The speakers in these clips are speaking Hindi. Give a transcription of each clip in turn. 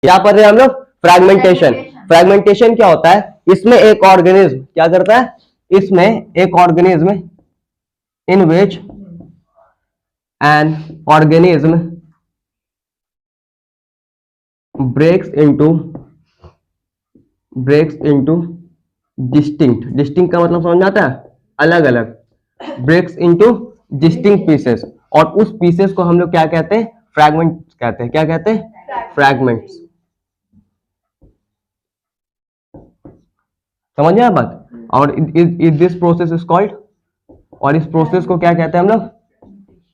यहाँ पर हम लोग फ्रैगमेंटेशन। फ्रैगमेंटेशन क्या होता है? इसमें एक ऑर्गेनिज्म क्या करता है? इसमें एक organism in which an organism breaks into distinct. Distinct का मतलब समझ आता है? अलग अलग। ब्रेक्स इनटू डिस्टिंक्ट पीसेस, और उस पीसेस को हम लोग क्या कहते हैं? फ्रैगमेंट्स कहते हैं। क्या कहते हैं? फ्रैगमेंट्स। समझ में बात? और दिस प्रोसेस इज कॉल्ड, और इस प्रोसेस को क्या कहते हैं हम लोग?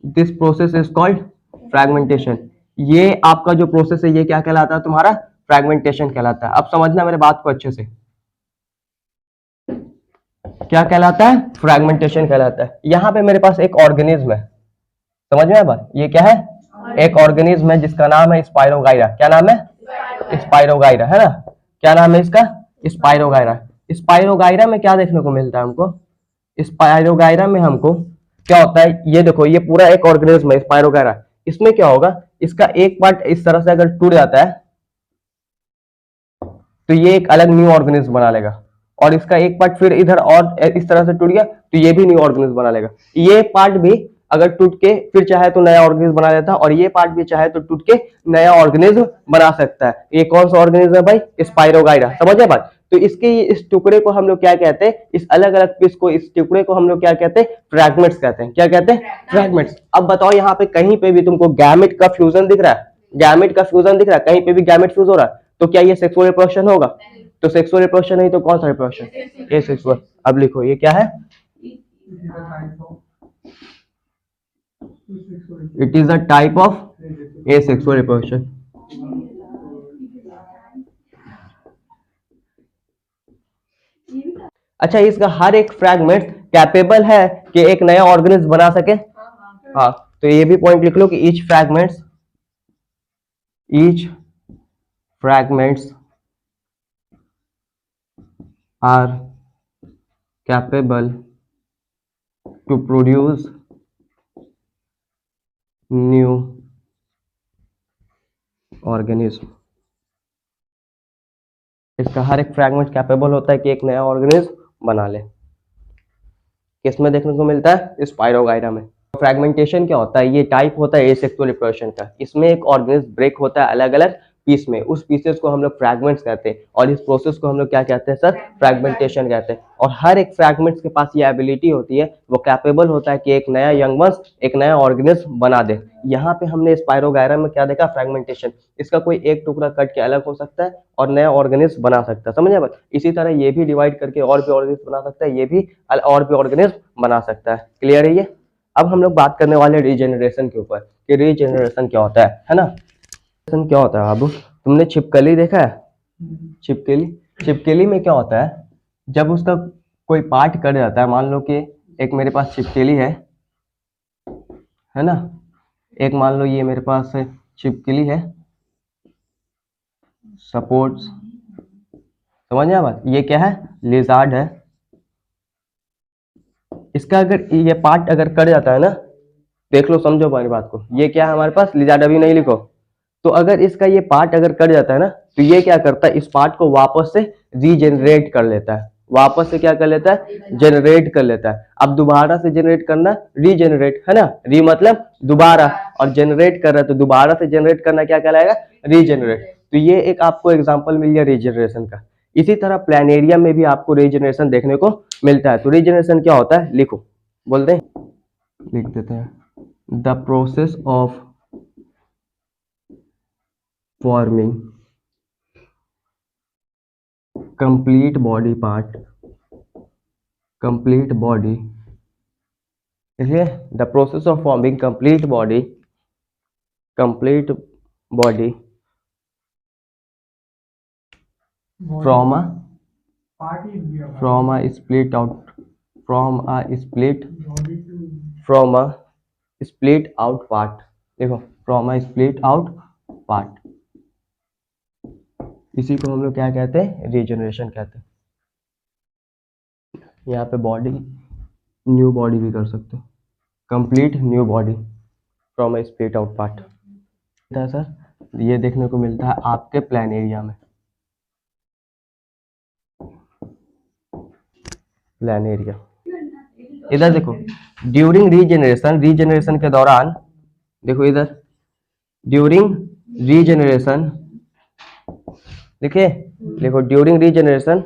This process is called fragmentation. ये आपका जो प्रोसेस है ये क्या कहलाता है? तुम्हारा फ्रैगमेंटेशन कहलाता है। अब समझना मेरे बात को अच्छे से, क्या कहलाता है? फ्रैगमेंटेशन कहलाता है। यहां पे मेरे पास एक ऑर्गेनिज्म है, समझ में आया बात? ये क्या है? एक ऑर्गेनिज्म है जिसका नाम है स्पाइरोगाइरा। क्या नाम है? स्पाइरोगाइरा, है ना? क्या नाम है इसका? स्पाइरोगाइरा। स्पाइरोगाइरा में क्या देखने को मिलता है हमको? स्पाइरोगाइरा में हमको क्या होता है? ये देखो, ये पूरा एक ऑर्गेनिज्म है स्पाइरोगाइरा। इसमें क्या होगा? इसका एक पार्ट इस तरह से अगर टूट जाता है तो ये एक अलग न्यू ऑर्गेनिज्म बना लेगा, और इसका एक पार्ट फिर इधर और इस तरह से टूट गया तो ये भी न्यू ऑर्गेनिज्म बना लेगा। ये पार्ट भी अगर टूट के फिर चाहे तो नया ऑर्गेनिज्म बना लेता है, और ये पार्ट भी चाहे तो टूट के नया ऑर्गेनिज्म बना सकता है। ये कौन सा ऑर्गेनिज्म है भाई? स्पाइरोगाइरा। समझे बात? तो इसके इस टुकड़े को हम लोग क्या कहते हैं? इस अलग अलग पीस को, इस टुकड़े को हम लोग क्या कहते हैं? फ्रैगमेंट्स कहते हैं। क्या कहते हैं? फ्रैगमेंट्स। अब बताओ यहाँ पे कहीं पे भी तुमको गैमेट का फ्यूजन दिख रहा है? गैमेट का फ्यूजन दिख रहा है? कहीं पे भी गैमेट फ्यूज हो रहा है तो क्या ये सेक्सुअल रिप्रोडक्शन होगा? तो सेक्सुअल रिप्रोडक्शन नहीं तो कौन सा रिप्रोडक्शन? ये सेक्सुअल। अब लिखो ये क्या है? It is a type of asexual reproduction. अच्छा, इसका हर एक फ्रैगमेंट कैपेबल है कि एक नया ऑर्गेनिज्म बना सके? हाँ, तो ये भी पॉइंट लिख लो कि each fragments are capable to produce new organism. इसका हर एक फ्रैगमेंट कैपेबल होता है कि एक नया ऑर्गेनिज्म बना ले। किसमें देखने को मिलता है? स्पाइरोगाइरा में। फ्रैगमेंटेशन क्या होता है? ये टाइप होता है एसेक्सुअल रिप्रोडक्शन का। इसमें एक ऑर्गेनिज्म ब्रेक होता है अलग अलग पीस में, उस पीसेस को हम लोग फ्रैगमेंट्स कहते हैं, और इस प्रोसेस को हम लोग क्या कहते हैं सर? फ्रैगमेंटेशन कहते हैं। और हर एक फ्रैगमेंट्स के पास ये एबिलिटी होती है, वो कैपेबल होता है कि एक नया यंग वंस, एक नया ऑर्गेनिज्म बना दे। यहाँ पे हमने स्पाइरोगाइरा में क्या देखा? फ्रैगमेंटेशन। इसका कोई एक टुकड़ा कट के अलग हो सकता है और नया ऑर्गेनिज्म बना सकता है। समझे बात? इसी तरह ये भी डिवाइड करके और भी ऑर्गेनिज्म बना सकता है, ये भी और भी ऑर्गेनिज्म बना सकता है। क्लियर है ये? अब हम लोग बात करने वाले रीजेनरेशन के ऊपर कि रीजेनरेशन क्या होता है ना? रीजेनरेशन क्या होता है बाबू? तुमने छिपकली देखा है? छिपकली। छिपकली में क्या होता है? जब उसका कोई पार्ट कट जाता है, मान लो कि एक मेरे पास छिपकली है ना? एक मान लो ये मेरे पास छिपकली है, सपोर्ट्स। समझ आया बात? ये क्या है? लिजार्ड है। इसका अगर ये पार्ट अगर कट जाता है ना, देख लो, समझो हमारी बात को। ये क्या है हमारे पास? लिजार्ड। अभी नहीं लिखो। तो अगर इसका ये पार्ट अगर कट जाता है ना, तो ये क्या करता है? इस पार्ट को वापस से रीजेनरेट कर लेता है। वापस से क्या कर लेता है? जनरेट कर लेता है। अब दोबारा से जनरेट करना, रीजेनरेट, है ना? री मतलब दोबारा, और जनरेट कर रहा है तो दोबारा से जनरेट करना क्या कहलाएगा? रीजेनरेट। तो ये एक आपको एग्जांपल मिल गया रीजनरेशन का। इसी तरह प्लानेरियम में भी आपको रीजनरेशन देखने को मिलता है। तो रीजनरेशन क्या होता है? लिखो, बोलते हैं, लिख देते हैं। The process of forming complete body part, complete body, इसलिए the process of forming complete body from a split out, from a split out part। देखो, from a split out part, इसी को हम लोग क्या कहते हैं? रीजनरेशन कहते हैं। यहाँ पे बॉडी, न्यू बॉडी भी कर सकते हो, complete new body from A split out part. Sir ये देखने को मिलता है आपके प्लानेरिया में, प्लानेरिया। इधर देखो, ड्यूरिंग रीजेनरेशन, रीजेनरेशन के दौरान, देखो इधर, ड्यूरिंग रीजेनरेशन, देखिए, देखो ड्यूरिंग रीजेनरेशन,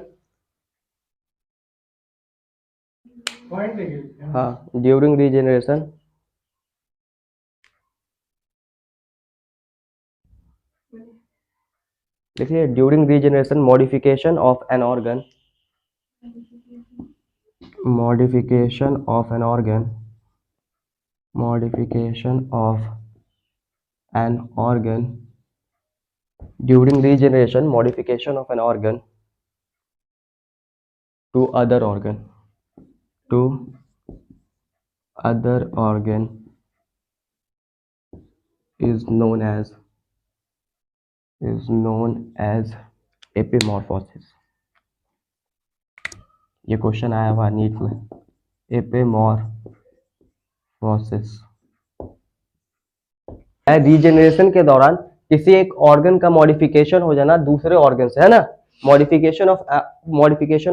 हाँ, ड्यूरिंग रीजेनरेशन, देखिए, during regeneration modification of an organ, modification of an organ, modification of an organ, during regeneration modification of an organ to other organ, to other organ is known as epimorphosis। ये क्वेश्चन आया हुआ नीट में, एपिमॉर्फोसिस। रीजेनरेशन के दौरान किसी एक ऑर्गन का मॉडिफिकेशन हो जाना दूसरे ऑर्गन से, है ना, modification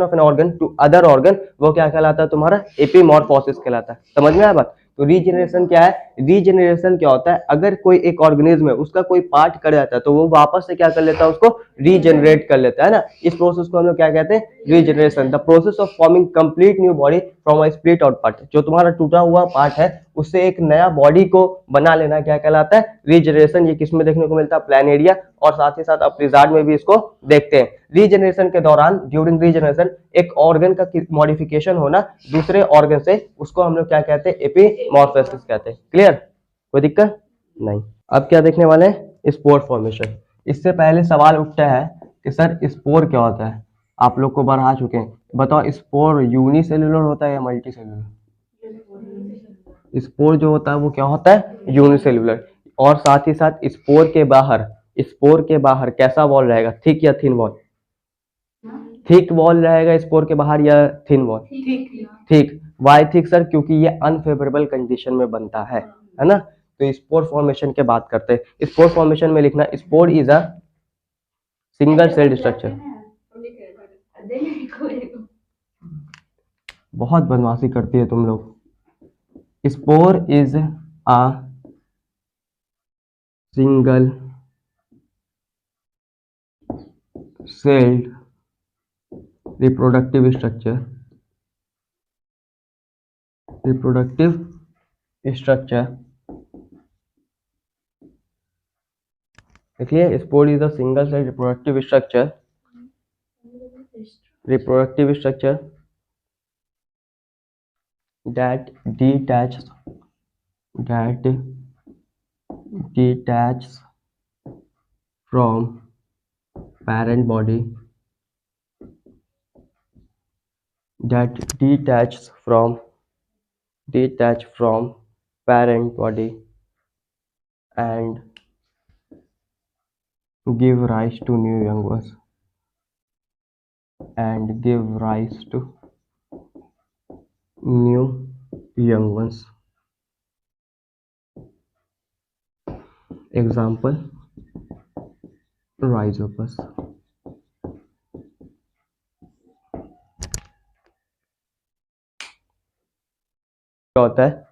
of an organ to other organ, वो क्या कहलाता है तुम्हारा, एपिमॉर्फोसिस कहलाता है। समझ में आया बात? तो रीजेनरेशन क्या है, रीजेनरेशन क्या होता है, अगर कोई एक ऑर्गेनिज्म है उसका कोई पार्ट कट जाता है तो वो वापस से क्या कर लेता है, उसको रीजनरेट कर लेता है ना, इस प्रोसेस को हम लोग क्या कहते हैं, regeneration. The process of forming complete new body from a split out part, जो तुम्हारा टूटा हुआ पार्ट है उससे एक नया बॉडी को बना लेना क्या कहलाता है, रीजनरेशन। ये किसमें देखने को मिलता है, प्लानेरिया, और साथ ही साथ आप लिजार्ड में भी इसको देखते हैं। रीजनरेशन के दौरान, ड्यूरिंग रीजनरेशन, एक ऑर्गन का मॉडिफिकेशन होना दूसरे ऑर्गन से, उसको हम लोग क्या कहते हैं, एपिमॉर्फोसिस कहते हैं। क्लियर, कोई दिक्कत नहीं। अब क्या देखने वाले हैं, स्पोर फॉर्मेशन। इससे पहले सवाल उठता है कि सर स्पोर क्या होता है, आप लोग को बढ़ा चुके हैं, बताओ स्पोर यूनिसेल्युलर होता है या मल्टी सेल्युलर? स्पोर जो होता है वो क्या होता है, यूनिसेल्युलर। और साथ ही साथ स्पोर के बाहर कैसा वॉल रहेगा, थिक या थिन वॉल? थिक वॉल रहेगा स्पोर के बाहर या thin wall? Thick. Why thick sir? क्योंकि ये अनफेवरेबल कंडीशन में बनता है ना। तो स्पोर फॉर्मेशन के बात करते हैं। स्पोर फॉर्मेशन में लिखना, spore is a single celled structure. बहुत बदमाशी करती है तुम लोग। Spore is a single celled reproductive structure, देखिए, spore is a single cell reproductive structure that detaches from parent body, and give rise to new young ones, Example, rhizopus। क्या होता है,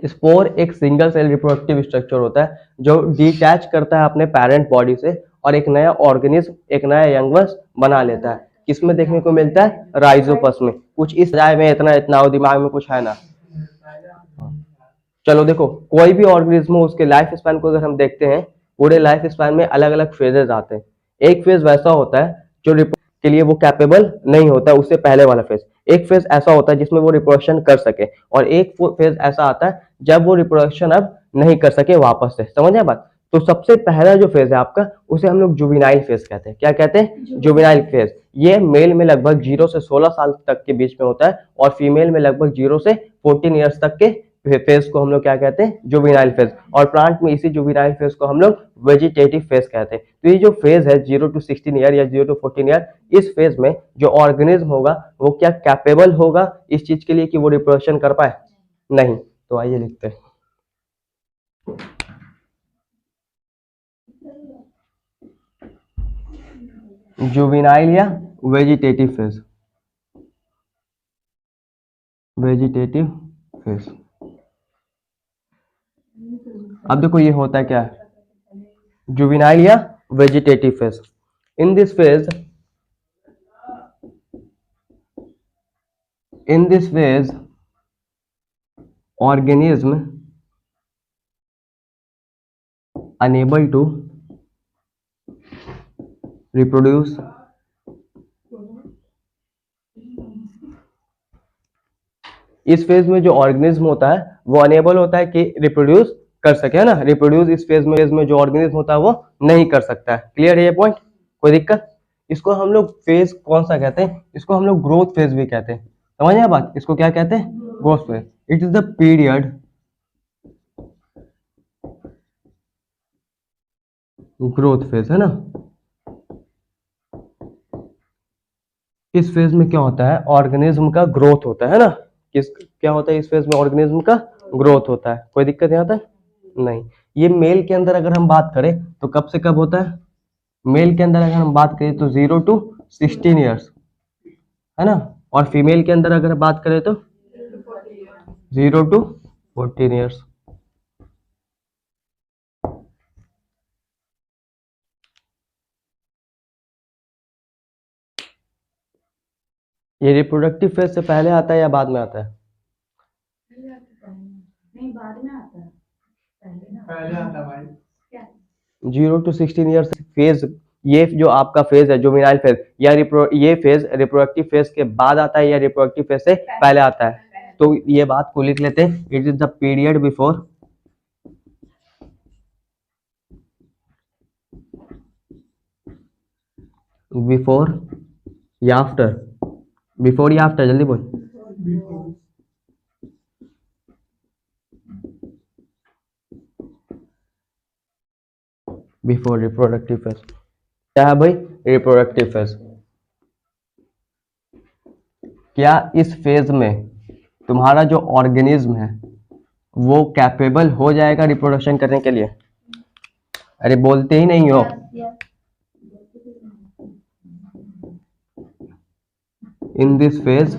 स्पोर एक सिंगल सेल रिप्रोडक्टिव स्ट्रक्चर होता है जो डिटैच करता है अपने पेरेंट बॉडी से और एक नया ऑर्गेनिज्म, एक नया यंगवंश बना लेता है। किसमें देखने को मिलता है, राइजोपस में। कुछ इस राय में इतना दिमाग में कुछ है ना। चलो देखो, कोई भी ऑर्गेनिज्म हो उसके लाइफ स्पैन को अगर हम देखते हैं, पूरे लाइफ स्पैन में अलग अलग फेजेस आते हैं। एक फेज वैसा होता है जो के लिए वो कैपेबल नहीं होता, उससे पहले वाला फेज। एक फेज ऐसा होता है जिसमें वो रिप्रोडक्शन कर सके, और एक फेज ऐसा आता है जब वो रिप्रोडक्शन अब नहीं कर सके वापस से। समझ आए बात? तो सबसे पहला जो फेज है आपका, उसे हम लोग जुवेनाइल फेज कहते हैं। क्या कहते हैं, जुवेनाइल फेज। ये मेल में लगभग 0 से 16 साल तक के बीच में होता है, और फीमेल में लगभग 0 से 14 ईयर्स तक के फेज को हम लोग क्या कहते हैं, जुवेनाइल फेज। और प्लांट में इसी जुवेनाइल फेज को हम लोग वेजिटेटिव फेज कहते हैं। तो ये जो फेज है 0 to 16 ईयर या 0 to 14 ईयर, इस फेज में जो ऑर्गेनिज्म होगा वो क्या कैपेबल होगा इस चीज के लिए कि वो रिप्रोडक्शन कर पाए? नहीं। तो आइए लिखते हैं, जुवेनाइल या वेजिटेटिव फेज, वेजिटेटिव फेज। अब देखो ये होता है क्या है, जुवेनाइल या vegetative phase. In this phase, in this phase organism unable to reproduce, इस फेज में जो ऑर्गेनिज्म होता है वो अनेबल होता है कि रिप्रोड्यूस कर सके, है ना। रिप्रोड्यूस इस फेज में जो ऑर्गेनिज्म होता है वो नहीं कर सकता है। क्लियर है ये पॉइंट, कोई दिक्कत? इसको हम लोग फेज कौन सा कहते हैं, इसको हम लोग ग्रोथ फेज भी कहते हैं। समझ आया बात, इसको क्या कहते हैं, growth phase. It is the period growth phase, है ना। इस फेज में क्या होता है, ऑर्गेनिज्म का ग्रोथ होता है ना। किस क्या होता है इस फेज में, ऑर्गेनिज्म का ग्रोथ होता है। कोई दिक्कत यहाँ तक नहीं। ये मेल के अंदर अगर हम बात करें तो कब से कब होता है, मेल के अंदर अगर हम बात करें तो 0 to 16 ईयर्स, है ना। और फीमेल के अंदर अगर बात करें तो 0 to 14 ईयर्स। ये रिप्रोडक्टिव फेज से पहले आता है या बाद में आता है? नहीं, बाद में आता है। पहले आता है भाई। 0 to 16 ईयर्स फेज, ये जो आपका फेज है जुवेनाइल फेज, या ये फेज रिप्रोडक्टिव फेज के बाद आता है या रिप्रोडक्टिव फेज से पहले आता है? तो ये बात को लिख लेते हैं, it is the period before या आफ्टर, बिफोर या आफ्टर, जल्दी बोल। Before reproductive phase. क्या है भाई, रिप्रोडक्टिव फेज। क्या इस फेज में तुम्हारा जो ऑर्गेनिज्म है वो कैपेबल हो जाएगा रिप्रोडक्शन करने के लिए? अरे बोलते ही नहीं हो। In this phase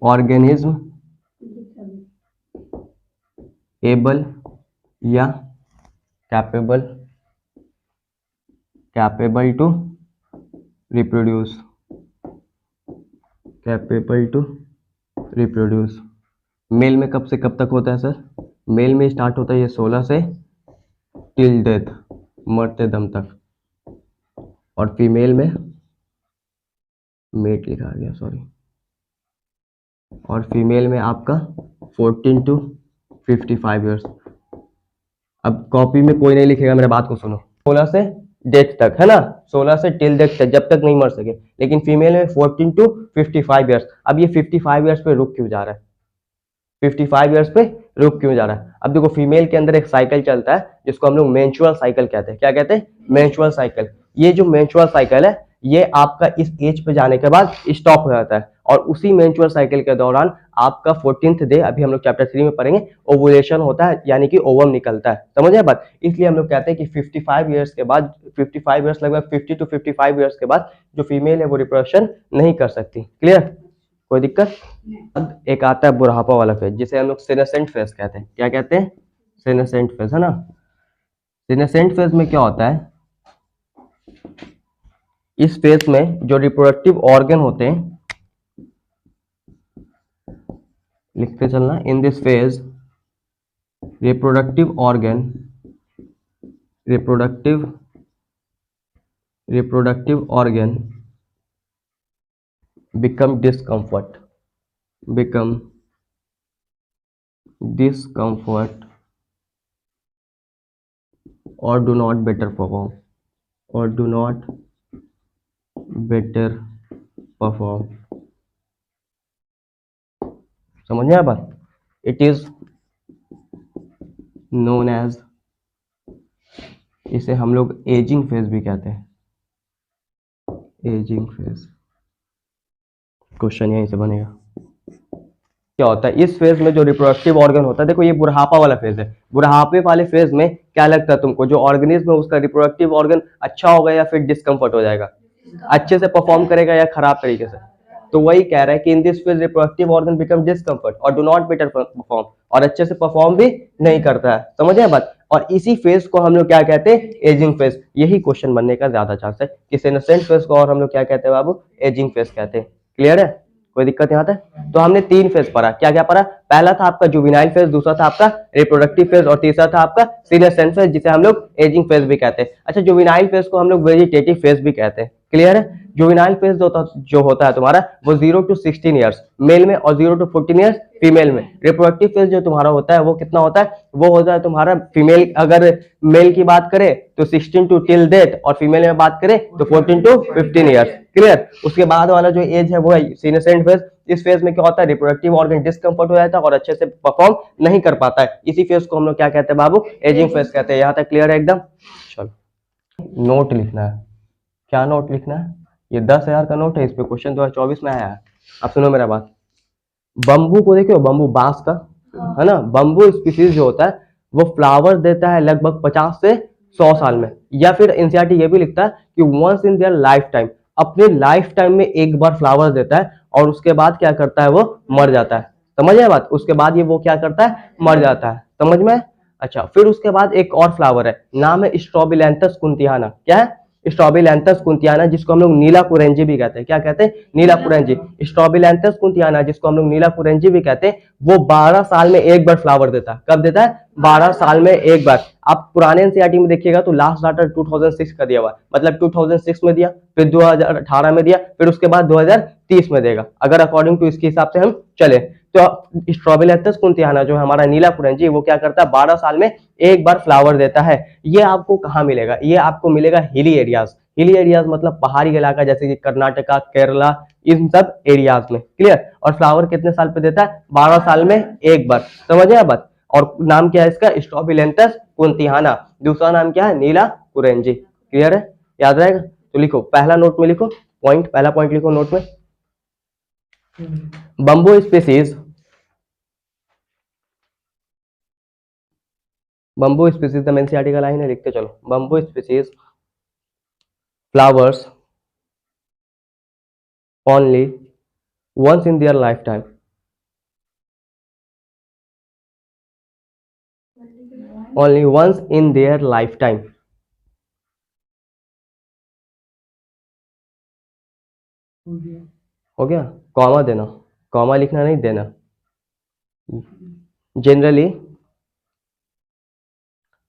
organism able या capable to reproduce, capable to reproduce. Male में कब से कब तक होता है सर? मेल में स्टार्ट होता है ये 16 से टिल डेथ, मरते दम तक। और फीमेल में मेट लिखा गया, सॉरी। और फीमेल में आपका 14 to 55 ईयर्स। अब कॉपी में कोई नहीं लिखेगा, मेरे बात को सुनो। 16 से डेथ तक, है ना, 16 से टिल डेथ तक, जब तक नहीं मर सके। लेकिन फीमेल में 14 to 55 ईयर्स। अब ये 55 ईयर्स पे रुक क्यों जा रहा है, 55 ईयर्स पे रुक क्यों जा रहा है? अब देखो फीमेल के अंदर एक साइकिल चलता है जिसको हम लोग मेंस्ट्रुअल साइकिल कहते हैं। क्या कहते हैं, मेंस्ट्रुअल साइकिल। ये जो मेंस्ट्रुअल साइकिल है ये आपका इस एज पे जाने के बाद स्टॉप हो जाता है, और उसी मेंस्ट्रुअल साइकिल के दौरान आपका 14th डे, अभी हम लोग चैप्टर 3 में पढ़ेंगे, ओवुलेशन होता है, यानी कि ओवम निकलता है। समझ आए बात? इसलिए हम लोग कहते हैं कि 55 ईयर्स के बाद, 55 ईयर्स, लगभग 50 to 55 ईयर्स के बाद जो फीमेल है वो रिप्रोडक्शन नहीं कर सकती। क्लियर, कोई दिक्कत? अब एक आता है बुढ़ापा वाला फेज, जिसे हम लोग सीनेसेंट फेज कहते हैं। क्या कहते हैं, सीनेसेंट फेज, है ना। सीनेसेंट फेज में क्या होता है, इस फेज में जो रिप्रोडक्टिव ऑर्गन होते हैं, लिखते चलना, इन this phase reproductive organ, reproductive organ become discomfort or do not better perform, समझ में आया बात? इट इज नोन एज, इसे हम लोग एजिंग फेज भी कहते हैं, एजिंग फेज। क्वेश्चन यहीं से बनेगा। क्या होता है इस फेज में जो रिप्रोडक्टिव ऑर्गन होता है, देखो ये बुढ़ापा वाला फेज है, बुढ़ापे वाले फेज में क्या लगता है तुमको, जो ऑर्गेनिज्म है उसका रिप्रोडक्टिव ऑर्गन अच्छा होगा या फिर डिस्कम्फर्ट हो जाएगा, अच्छे से परफॉर्म करेगा या खराब तरीके से। तो वही कह रहा है कि इन this phase reproductive organ become discomfort और डू नॉट बेटर परफॉर्म, और अच्छे से परफॉर्म भी नहीं करता है, समझ आए बात। और इसी फेज को हम लोग क्या कहते हैं, एजिंग फेज। यही क्वेश्चन बनने का ज्यादा चांस है कि सेनेसेंट फेज को और हम लोग क्या कहते हैं बाबू, एजिंग फेज कहते हैं। क्लियर है, कोई दिक्कत यहाँ तक। तो हमने 3 फेज पढ़ा, क्या क्या पढ़ा, पहला था आपका जुवेनाइल फेज, दूसरा था आपका रिप्रोडक्टिव फेज और तीसरा था आपका सीनेसेंट फेज, जिसे हम लोग एजिंग फेज भी कहते हैं। अच्छा, जुवेनाइल फेज को हम लोग वेजिटेटिव फेज भी कहते हैं। क्लियर है, जुवेनाइल फेज जो होता है तुम्हारा वो 0 to 16 ईयर्स मेल में और 0 to 14 ईयर्स फीमेल में। रिप्रोडक्टिव फेज जो तुम्हारा होता है वो कितना होता है, वो होता है तुम्हारा फीमेल, अगर मेल की बात करें तो 16 to till डेथ, और फीमेल में बात करें तो 14 to 15 ईयर्स। क्लियर, उसके बाद वाला जो एज है वो है सीनेसेंट फेज। इस फेज में क्या होता है, रिप्रोडक्टिव ऑर्गन डिस्कम्फर्ट हो जाता है और अच्छे से परफॉर्म नहीं कर पाता है। इसी फेज को हम लोग क्या कहते हैं बाबू, एजिंग फेज कहते हैं। यहाँ तक क्लियर है एकदम। चलो, नोट लिखना है। क्या नोट लिखना है, ये 10,000 का नोट है, इस पे क्वेश्चन 2024 में आया है। अब सुनो मेरा बात, बम्बू को देखो, बम्बू बांस का है ना, बम्बू स्पीसीज जो होता है वो फ्लावर देता है लगभग 50 से 100 साल में, या फिर एनसीईआरटी ये भी लिखता है कि once in their life time, अपने लाइफ टाइम में एक बार फ्लावर देता है और उसके बाद क्या करता है, वो मर जाता है। समझ आए बात, उसके बाद ये वो क्या करता है, मर जाता है। समझ में। अच्छा, फिर उसके बाद एक और फ्लावर है, नाम है स्ट्रॉबिलैंथस कुंतियाना। क्या है, स्ट्रॉबिलैंथस कुंतियाना, जिसको हम लोग नीला कुरेंजी भी कहते हैं। क्या कहते हैं, नीला कुरेंजी। स्ट्रॉबिलैंथस कुंतियाना, जिसको हम लोग नीला कुरेंजी भी कहते हैं, वो 12 साल में एक बार फ्लावर देता है। कब देता है, 12 साल में एक बार। आप पुराने एनसीईआरटी में देखिएगा तो लास्ट डाटा 2006 का दिया हुआ, मतलब 2006 में दिया, फिर 2018 में दिया, फिर उसके बाद 2030 में देगा, अगर अकॉर्डिंग टू इसके हिसाब से हम चले तो। स्ट्रॉबिलैंथस कुंतियाना जो हमारा नीला कुरेंजी, वो क्या करता है, 12 साल में एक बार फ्लावर देता है। ये आपको कहाँ मिलेगा, ये आपको मिलेगा हिली एरियाज। हिली एरियाज मतलब पहाड़ी इलाका, जैसे कि कर्नाटका, केरला, इन सब एरियाज में। क्लियर, और फ्लावर कितने साल पे देता है, 12 साल में एक बार। समझ आया बात। और नाम क्या है इसका, स्ट्रॉबिलैंथस कुंतियाना। दूसरा नाम क्या है, नीला कुरेंजी। क्लियर है, याद रहेगा। तो लिखो, पहला नोट में लिखो पॉइंट, पहला पॉइंट लिखो नोट में, bamboo species, bamboo species the NCERT का लाइन है, लिखते चलो, bamboo species flowers only once in their lifetime, only once in their lifetime। हो गया, कॉमा देना, कॉमा लिखना नहीं देना। Generally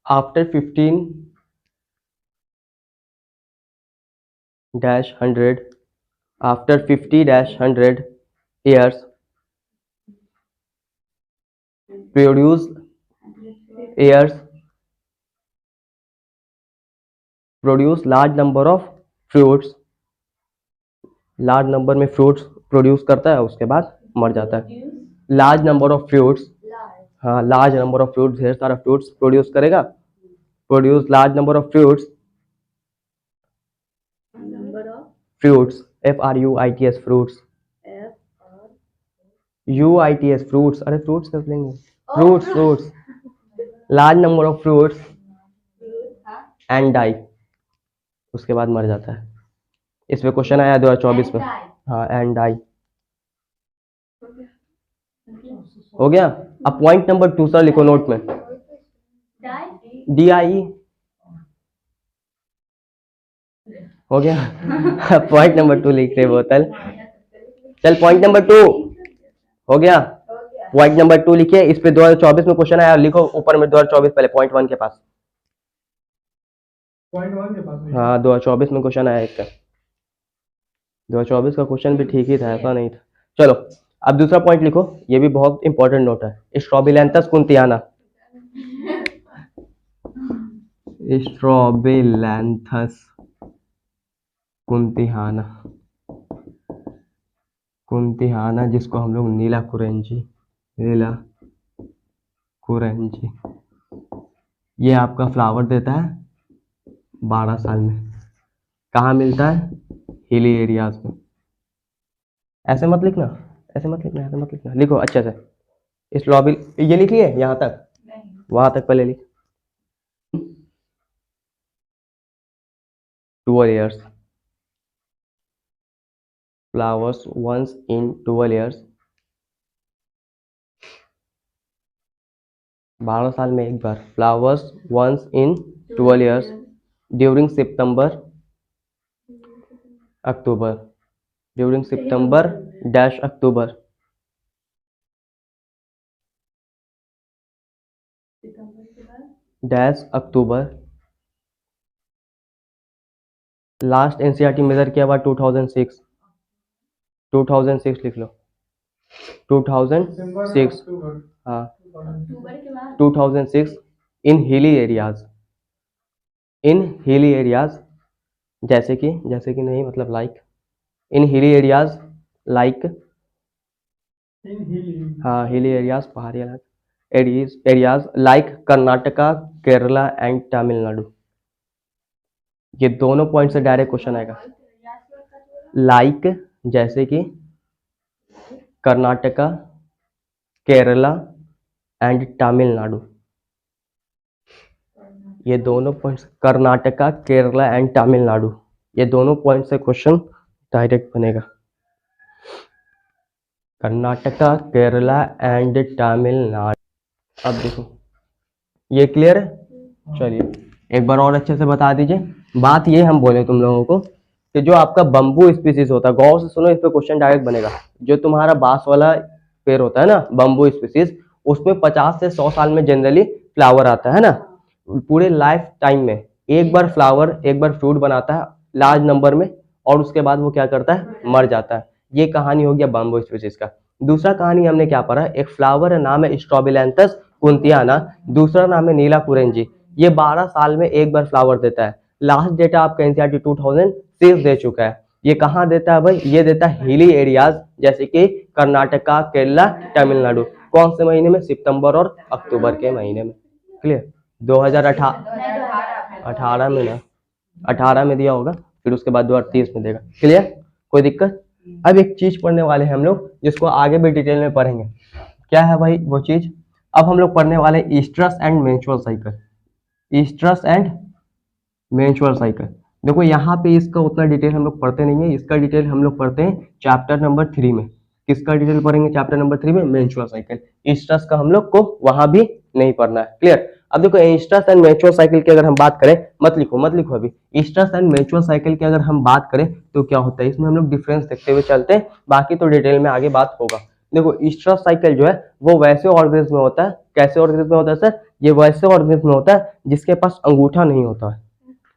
after 15-100, after 50-100 years produce years produce large number of fruits, large number में फ्रूट्स प्रोड्यूस करता है, उसके बाद मर जाता है। लार्ज नंबर ऑफ फ्रूट्स, हाँ, लार्ज नंबर ऑफ फ्रूट्स, ढेर सारा फ्रूट्स प्रोड्यूस करेगा, produce large number of fruits, fruits, FRUITS fruits, UITS fruits, अरे फ्रूट्स कर लेंगे, fruits fruits, large number of fruits and die, उसके बाद मर जाता है। इस पे क्वेश्चन आया 2024 में, हाँ, एंड डाई। हो गया। अब पॉइंट नंबर 2 सर लिखो नोट में, DIE। हो गया। पॉइंट नंबर 2 लिख रहे बोतल। चल पॉइंट नंबर 2 हो गया, पॉइंट नंबर 2 लिखिए। इस पे 2024 में क्वेश्चन आया, लिखो ऊपर में 2024 पहले पॉइंट 1 के पास, पॉइंट 1 के पास। हाँ 2024 में क्वेश्चन आया इसका। 2024 का क्वेश्चन भी ठीक ही था, ऐसा नहीं था। चलो अब दूसरा पॉइंट लिखो, ये भी बहुत इंपॉर्टेंट नोट है, स्ट्रॉबिलैंथस कुंतियाना, स्ट्रॉबिलैंथस कुंतियाना, कुंतियाना जिसको हम लोग नीला कुरेंजी, नीला कुरेंजी, ये आपका फ्लावर देता है 12 साल में। कहाँ मिलता है, हिली एरियाज में। ऐसे मत लिखना, ऐसे मत लिखना, ऐसे मत लिखना, लिखो अच्छे से। इस लॉबी ये लिख लिए यहाँ तक, नहीं वहां तक पहले लिख। 12 years, flowers once in 12 years, 12 साल में एक बार, flowers once in 12 years during September October, during September dash October, सितंबर के बाद dash October, last NCERT major किया हुआ 2006, 2006 लिख लो, 2006, हाँ अक्टूबर के बाद 2006 इन हिली एरियाज, इन हिली एरियाज, जैसे कि नहीं मतलब लाइक, इन हिली एरियाज लाइक, हाँ हिली एरियाज पहाड़ी areas like Karnataka, Kerala and Tamil Nadu. ये दोनों पॉइंट से डायरेक्ट क्वेश्चन आएगा। लाइक जैसे कि कर्नाटका, केरला एंड तमिलनाडु, ये दोनों पॉइंट्स, कर्नाटका, केरला एंड तमिलनाडु, ये दोनों पॉइंट से क्वेश्चन डायरेक्ट बनेगा। कर्नाटका, केरला एंड तमिलनाडु। अब देखो ये क्लियर है, चलिए एक बार और अच्छे से बता दीजिए। बात ये हम बोले तुम लोगों को कि जो आपका बम्बू स्पीसीज होता है, गौर से सुनो, इस पे क्वेश्चन डायरेक्ट बनेगा। जो तुम्हारा बांस वाला पेड़ होता है ना, बम्बू स्पीसीज, उसमें 50 से 100 साल में जनरली फ्लावर आता है ना, पूरे लाइफ टाइम में एक बार फ्लावर, एक बार फ्रूट बनाता है लार्ज नंबर में, और उसके बाद वो क्या करता है, मर जाता है। ये कहानी हो गया बम्बू स्पीसीज का। दूसरा कहानी हमने क्या पढ़ा, एक फ्लावर नाम है स्ट्रॉबिलैंथस कुंतियाना, दूसरा नाम है नीला कुरेंजी। ये 12 साल में एक बार फ्लावर देता है। लास्ट डेटा आपका एनसीईआरटी 2006 दे चुका है। ये कहाँ देता है भाई, ये देता है हिली एरियाज जैसे कि कर्नाटका, केरला, तमिलनाडु। कौन से महीने में, सितंबर और अक्टूबर के महीने में। क्लियर। 2018 में ना, 18 में दिया होगा, फिर उसके बाद 2030 में देगा। क्लियर, कोई दिक्कत। अब एक चीज पढ़ने वाले हैं हम लोग, जिसको आगे भी डिटेल में पढ़ेंगे। क्या है भाई वो चीज, अब हम लोग पढ़ने वाले oestrus and menstrual cycle. Oestrus and menstrual cycle. देखो यहाँ पे इसका उतना डिटेल हम लोग पढ़ते नहीं है, इसका डिटेल हम लोग पढ़ते हैं चैप्टर नंबर 3 में। किसका डिटेल पढ़ेंगे चैप्टर नंबर 3 में, मेंस्ट्रुअल साइकिल। ईस्ट्रस का हम लोग को वहां भी नहीं पढ़ना है। क्लियर। अब देखो ईस्ट्रस एंड मेंस्ट्रुअल साइकिल की अगर हम बात करें, मत लिखो अभी। ईस्ट्रस एंड मेंस्ट्रुअल साइकिल की अगर हम बात करें तो क्या होता है, इसमें हम लोग डिफरेंस देखते हुए चलते हैं, बाकी तो डिटेल में आगे बात होगा। देखो ईस्ट्रस साइकिल जो है वो वैसे ऑर्गेनिज्म में होता है, कैसे ऑर्गेनिज्म में होता है सर, ये वैसे ऑर्गेनिज्म में होता है जिसके पास अंगूठा नहीं होता है,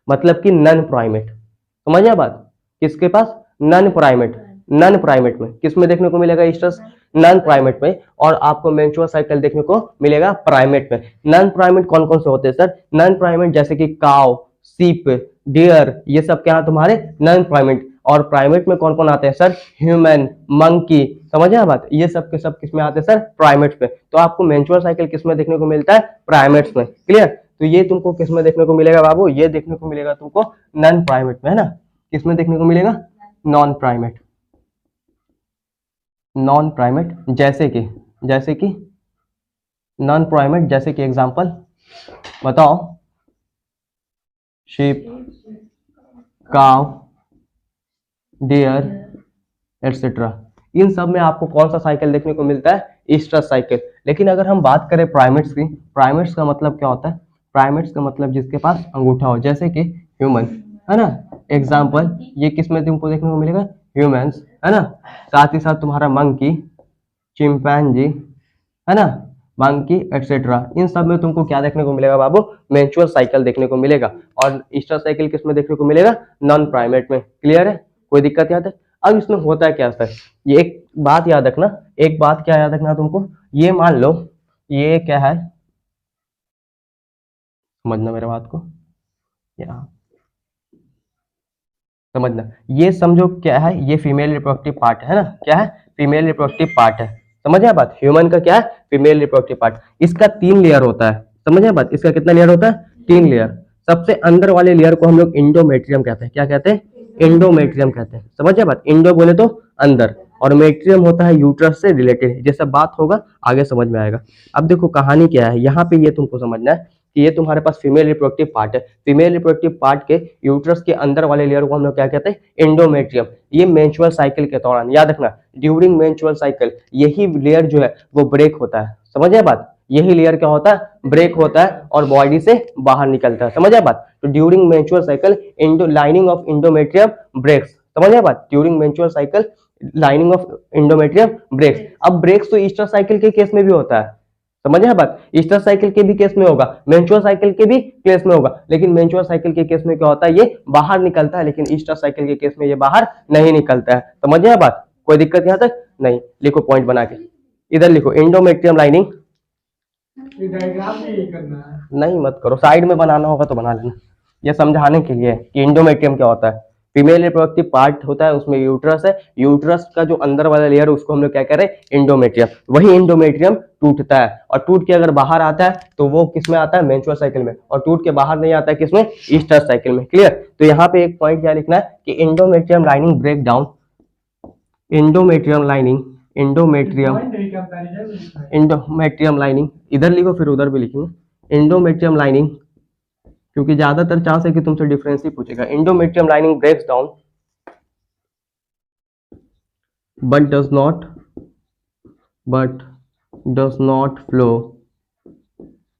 मतलब कि नन प्राइमेट। समझिए बात, किसके पास, नन प्राइमेट। नन प्राइमेट में किसमें देखने को मिलेगा ईस्ट्रस, नन प्राइमेट में। और आपको मेंस्ट्रुअल साइकिल देखने को मिलेगा प्राइमेट में। नन प्राइमेट कौन कौन से होते हैं सर, नन प्राइमेट जैसे कि काउ, सीप, डियर, ये सब क्या है तुम्हारे नन प्राइमेट। और प्राइमेट में कौन कौन आते हैं सर, ह्यूमन, मंकी। समझिए बात, ये सब के सब किसमें आते हैं सर, प्राइमेट्स में। तो आपको मेंस्ट्रुअल साइकिल किसमें देखने को मिलता है, प्राइमेट्स में। क्लियर। तो ये तुमको किसमें देखने को मिलेगा बाबू, ये देखने को मिलेगा तुमको नॉन प्राइमेट में, है ना। किसमें देखने को मिलेगा, नॉन प्राइमेट। नॉन प्राइमेट जैसे कि नॉन प्राइमेट जैसे कि एग्जांपल बताओ, sheep, काउ, डियर एटसेट्रा। इन सब में आपको कौन सा साइकिल देखने को मिलता है, ईस्ट्रस साइकिल। लेकिन अगर हम बात करें प्राइमेट्स की, प्राइमेट्स का मतलब क्या होता है, प्राइमेट्स का मतलब जिसके पास अंगूठा हो, जैसे कि ह्यूमन, है ना। एग्जाम्पल ये किसमें तुमको देखने को मिलेगा, ह्यूमंस, है ना। साथ ही साथ तुम्हारा मंकी, चिंपैंजी, है ना, मंकी एटसेट्रा। इन सब में तुमको क्या देखने को मिलेगा बाबू, मेंस्ट्रुअल साइकिल देखने को मिलेगा। और ईस्ट्रस साइकिल किसमें देखने को मिलेगा, नॉन प्राइमेट में। क्लियर है, कोई दिक्कत याद है। अब इसमें होता है क्या सर, ये एक बात याद रखना, एक बात क्या याद रखना तुमको, ये मान लो ये क्या है, समझना मेरे बात को, यहाँ समझना, ये समझो क्या है, ये फीमेल रिप्रोडक्टिव पार्ट है ना, क्या है, फीमेल रिप्रोडक्टिव पार्ट है। समझिए बात, ह्यूमन का क्या है, फीमेल रिप्रोडक्टिव पार्ट। इसका 3 लेयर होता है। समझिए बात, इसका कितना लेयर होता है, 3 लेयर। सबसे अंदर वाले लेयर को हम लोग इंडोमेट्रियम कहते हैं। क्या कहते हैं, इंडोमेट्रियम कहते हैं। समझिए बात, इंडो बोले तो अंदर, और मेट्रियम होता है यूट्रस से रिलेटेड। जैसा बात होगा आगे समझ में आएगा। अब देखो कहानी क्या है यहाँ पे, ये तुमको समझना है कि ये तुम्हारे पास फीमेल रिप्रोडक्टिव पार्ट है। फीमेल रिप्रोडक्टिव पार्ट के यूट्रस के अंदर वाले लेयर को हम लोग क्या कहते हैं, एंडोमेट्रियम। ये मेंस्ट्रुअल साइकिल के दौरान, याद रखना, ड्यूरिंग मेंस्ट्रुअल साइकिल यही लेयर जो है वो ब्रेक होता है। समझे बात, यही लेयर क्या होता है, ब्रेक होता है और बॉडी से बाहर निकलता है। समझ आया बात। तो during menstrual cycle lining of endometrium breaks. समझ आया बात, during menstrual cycle lining of endometrium breaks. अब ब्रेक्स तो ईस्टर साइकिल के केस में भी होता है। समझ आया बात, ईस्टर साइकिल के भी केस में होगा, मेंस्ट्रुअल साइकिल के भी केस में होगा। लेकिन मेंस्ट्रुअल साइकिल के केस में क्या होता है, ये बाहर निकलता है, लेकिन ईस्टर साइकिल के केस में ये बाहर नहीं निकलता है। समझ आया बात, कोई दिक्कत यहाँ तक नहीं। लिखो पॉइंट बना के, इधर लिखो एंडोमेट्रियम लाइनिंग। डायग्राम नहीं करना है, नहीं मत करो, साइड में बनाना होगा तो बना लेना। ये समझाने के लिए कि एंडोमेट्रियम क्या होता है। फीमेल रिप्रोडक्टिव पार्ट होता है, उसमें यूट्रस है, यूट्रस का जो अंदर वाला लेयर है उसको हम लोग क्या कह रहे हैं, एंडोमेट्रियम। वही एंडोमेट्रियम टूटता है और टूट के अगर बाहर आता है तो वो किसमें आता है, मेंस्ट्रुअल साइकिल में, और टूट के बाहर नहीं आता है किसमें, ईस्टर साइकिल में। क्लियर। तो यहाँ पे एक पॉइंट क्या लिखना है कि endometrium lining break down, endometrium lining, endometrium point नहीं कंपैरिजन लिखना है। एंडोमेट्रियम लाइनिंग, इधर लिखो फिर उधर भी लिखेंगे एंडोमेट्रियम लाइनिंग, क्योंकि ज्यादातर चांस है कि तुमसे डिफरेंस ही पूछेगा। Endometrium lining breaks down but does not flow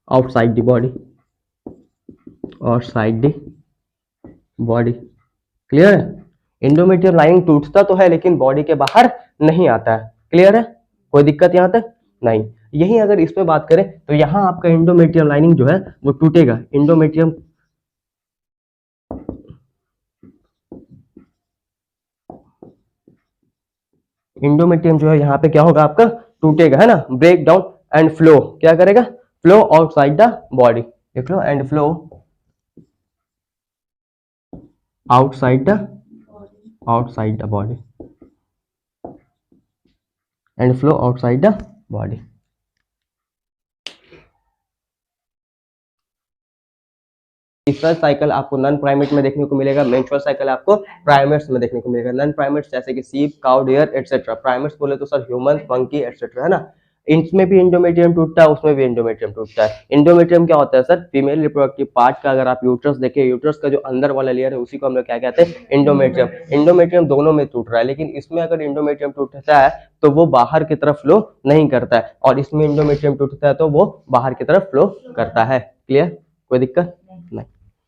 outside the body, outside the body। Clear है। एंडोमेट्रियम लाइनिंग टूटता तो है लेकिन बॉडी के बाहर नहीं आता है। क्लियर है, कोई दिक्कत यहाँ तक नहीं। यही अगर इसमें बात करें तो यहाँ आपका एंडोमेट्रियम लाइनिंग जो है वो टूटेगा। एंडोमेट्रियम जो है यहाँ पे क्या होगा आपका, टूटेगा, है ना। ब्रेक डाउन एंड फ्लो, क्या करेगा, फ्लो आउटसाइड द बॉडी। देख लो, and flow outside the body, and flow outside the body. तीसरा साइकिल आपको नॉन प्राइमेट में देखने को मिलेगा, मेंस्ट्रुअल साइकिल आपको प्राइमेट्स में देखने को मिलेगा। नॉन प्राइमेट्स जैसे कि सीप, काउ, डियर एटसेट्रा। प्राइमेट्स बोले तो सर ह्यूमन, मंकी एटसेट्रा, है ना। इनमें भी एंडोमेट्रियम टूटता है, उसमें भी एंडोमेट्रियम टूटता है। एंडोमेट्रियम क्या होता है सर, फीमेल रिप्रोडक्टिव पार्ट का अगर आप यूट्रस देखें, यूट्रस का जो अंदर वाला लेयर है उसी को हम लोग क्या कहते हैं, एंडोमेट्रियम। एंडोमेट्रियम दोनों में टूट रहा है, लेकिन इसमें अगर एंडोमेट्रियम टूटता है तो वो बाहर की तरफ फ्लो नहीं करता है, और इसमें एंडोमेट्रियम टूटता है तो वो बाहर की तरफ फ्लो करता है। क्लियर, कोई दिक्कत नहीं।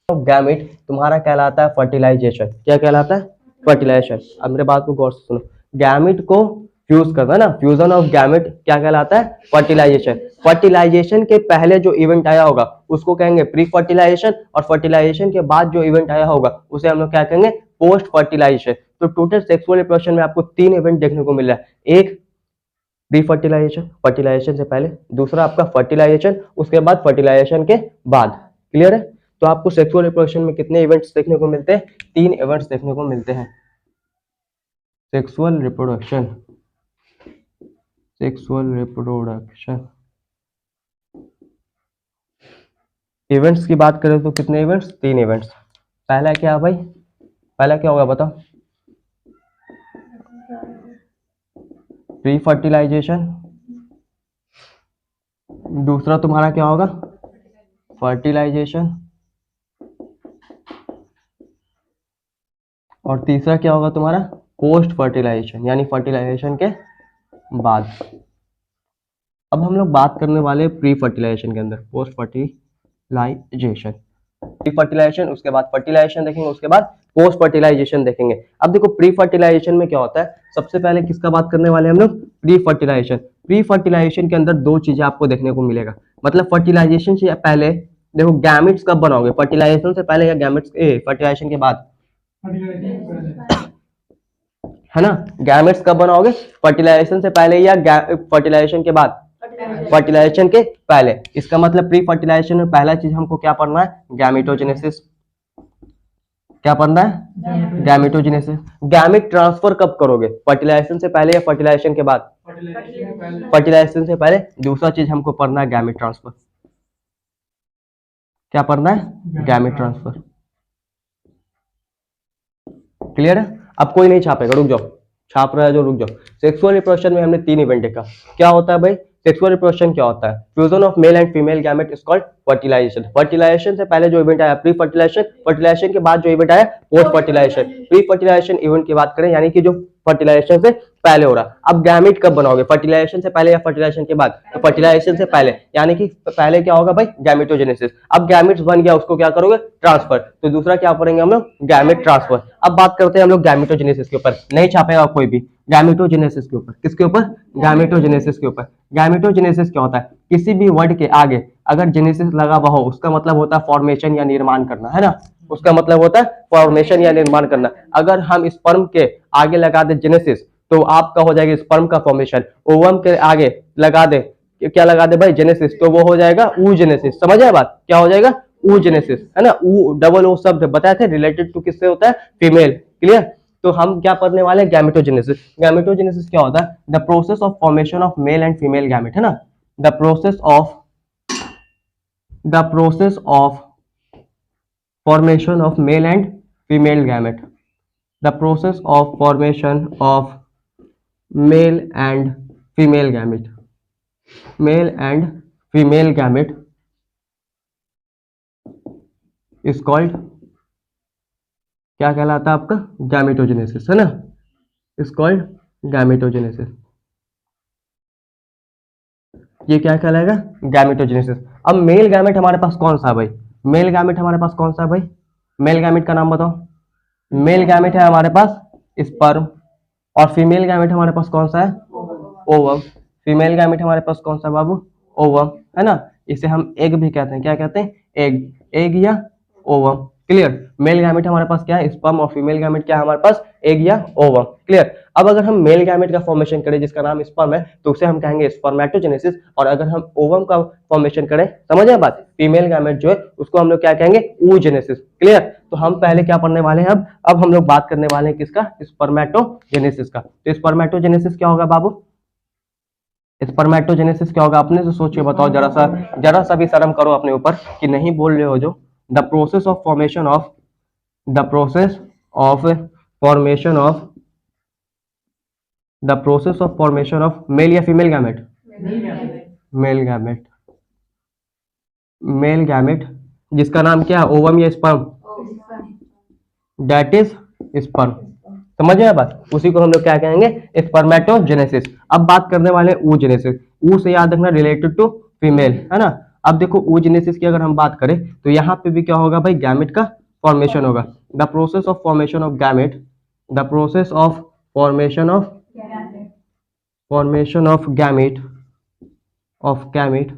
गैमेट तुम्हारा कहलाता है फर्टिलाइजेशन। क्या कहलाता है, फर्टिलाइजेशन। अब मेरे बात को गौर से सुनो, गैमेट को फ्यूज करना है ना, फ्यूजन ऑफ गैमेट क्या कहलाता है, फर्टिलाइजेशन। फर्टिलाइजेशन के पहले जो इवेंट आया होगा उसको कहेंगे प्री फर्टिलाइजेशन, और फर्टिलाइजेशन के बाद जो इवेंट आया होगा उसे हम लोग क्या कहेंगे, पोस्ट फर्टिलाइजेशन। तो टोटल सेक्सुअल रिप्रोडक्शन में आपको 3 इवेंट देखने को मिल रहा है। एक प्री फर्टिलाइजेशन, फर्टिलाइजेशन से पहले, दूसरा आपका फर्टिलाइजेशन, उसके बाद फर्टिलाइजेशन के बाद। क्लियर है। तो आपको सेक्सुअल रिप्रोडक्शन में कितने इवेंट्स देखने को मिलते हैं, 3 इवेंट्स देखने को मिलते हैं। सेक्सुअल रिप्रोडक्शन इवेंट्स की बात करें तो कितने इवेंट्स, 3 इवेंट्स। पहला क्या भाई, पहला क्या होगा बताओ, प्री फर्टिलाइजेशन। दूसरा तुम्हारा क्या होगा, फर्टिलाइजेशन। और तीसरा क्या होगा तुम्हारा, पोस्ट फर्टिलाइजेशन, यानी फर्टिलाइजेशन के बाद। अब हम लोग बात करने वाले प्री फर्टिलाइजेशन के अंदर, पोस्ट फर्टिलाइजेशन। प्री फर्टिलाइजेशन, उसके बाद फर्टिलाइजेशन देखेंगे, उसके बाद पोस्ट फर्टिलाइजेशन देखेंगे। अब देखो प्री फर्टिलाइजेशन में क्या होता है, सबसे पहले किसका बात करने वाले हम लोग, प्री फर्टिलाइजेशन। प्री फर्टिलाइजेशन के अंदर 2 चीजें आपको देखने को मिलेगा। मतलब फर्टिलाइजेशन से पहले देखो गैमेट्स कब बनाओगे, फर्टिलाइजेशन से पहले या गैमेट्स फर्टिलाइजेशन के बाद, है ना। गैमेट्स कब बनाओगे, फर्टिलाइजेशन से पहले या फर्टिलाइजेशन के बाद, फर्टिलाइजेशन के पहले। इसका मतलब प्री फर्टिलाइजेशन में पहला चीज हमको क्या पढ़ना है, गैमेटोजेनेसिस। क्या पढ़ना है, गैमेटोजेनेसिस। गैमेट ट्रांसफर कब करोगे, फर्टिलाइजेशन से पहले या फर्टिलाइजेशन के बाद, फर्टिलाइजेशन से पहले। दूसरा चीज हमको पढ़ना है गैमेट ट्रांसफर। क्या पढ़ना है, गैमेट ट्रांसफर। क्लियर है। अब कोई नहीं छापेगा, रुक जाओ, छाप रहा है जो, रुक जाओ। सेक्सुअल रिप्रोडक्शन में हमने 3 इवेंट देखा। क्या होता है भाई सेक्सुअल रिप्रोडक्शन? क्या होता है? Fusion of male and female gamete is called fertilisation. Fertilisation से पहले जो इवेंट आया प्री फर्टिलाइजेशन, फर्टिलाइजेशन के बाद जो इवेंट आया post fertilisation. Pre fertilisation event की बात करें यानी कि जो फर्टिलाइजेशन से पहले हो रहा। अब गैमेट कब बनाओगे? फर्टिलाइजेशन से पहले या फर्टिलाइजेशन के बाद? तो फर्टिलाइजेशन से पहले, यानी कि पहले क्या होगा भाई? गैमेटोजेनेसिस। अब गैमेट्स बन गया, उसको क्या करोगे? ट्रांसफर। तो दूसरा क्या पढ़ेंगे हम लोग? Gamete transfer. अब बात करते हैं हम लोग गैमेटोजेनेसिस के ऊपर। नहीं छापेगा कोई भी। गैमेटोजेनेसिस के ऊपर, किसके ऊपर? गैमेटोजेनेसिस के ऊपर। गैमेटोजेनेसिस क्या होता है? किसी भी वर्ड के आगे अगर जेनेसिस लगा हुआ हो उसका मतलब होता है फॉर्मेशन या निर्माण करना, है ना? उसका मतलब होता है फॉर्मेशन या निर्माण करना। अगर हम स्पर्म के आगे लगा दे जेनेसिस तो आपका हो जाएगा स्पर्म का फॉर्मेशन। ओवम के आगे लगा दे, क्या लगा दे भाई? जेनेसिस, तो वो हो जाएगा oogenesis। समझ आए बात? क्या हो जाएगा? oogenesis, है ना? डबल ओ शब्द बताए थे, रिलेटेड टू किससे होता है? फीमेल। क्लियर? तो हम क्या पढ़ने वाले हैं? गैमेटोजेनेसिस। गैमेटोजेनेसिस क्या होता है? The process of formation of male and female gamete, है ना? The process of formation of male and female gamete. The process of formation of male and female gamete. Male and female gamete is called, क्या कहलाता है आपका? गैमेटोजेनेसिस, है ना? Is called gametogenesis. ये क्या कहलाएगा? गैमेटोजेनेसिस। अब मेल गैमेट हमारे पास कौन सा है भाई? मेल गैमेट हमारे पास कौन सा है भाई? मेल गैमेट का नाम बताओ। मेल गैमेट है हमारे पास स्पर्म, और फीमेल गैमेट हमारे पास कौन सा है? ओवम। फीमेल गैमेट हमारे पास कौन सा बाबू? ओवम, है ना? इसे हम एग भी कहते हैं। क्या कहते हैं? एग। एग या ओवम। क्लियर? मेल गैमेट हमारे पास क्या है? स्पर्म, और फीमेल गैमेट क्या है हमारे पास? एग या ओवम। क्लियर? अब अगर हम मेल गैमेट का फॉर्मेशन करें जिसका नाम स्पर्म है तो उसे हम कहेंगे स्पर्मेटोजेनेसिस, और अगर हम ओवम का फॉर्मेशन करें, समझ आए बात? फीमेल गैमेट जो है उसको हम लोग क्या कहेंगे? oogenesis। क्लियर? तो हम पहले क्या पढ़ने वाले हैं? अब हम लोग बात करने वाले हैं किसका? स्पर्मेटोजेनेसिस का। तो स्पर्मेटोजेनेसिस क्या होगा बाबू? स्पर्मेटोजेनेसिस क्या होगा? आपने तो सोच के बताओ, जरा सा भी शर्म करो अपने ऊपर कि नहीं बोल रहे हो जो। The process of formation of the process of formation of the process of formation of male या female gamete? Male gamete. Male gamete जिसका नाम क्या है? ओवम या स्पर्म? That is sperm. समझ में बात? उसी को हम लोग क्या कहेंगे? स्पर्मेटोजेनेसिस। अब बात करने वाले oogenesis। ऊ से याद रखना, रिलेटेड टू फीमेल, है ना? अब देखो oogenesis की अगर हम बात करें तो यहाँ पे भी क्या होगा भाई? गैमेट का फॉर्मेशन होगा। The process of formation of gamete, the process of formation of gamete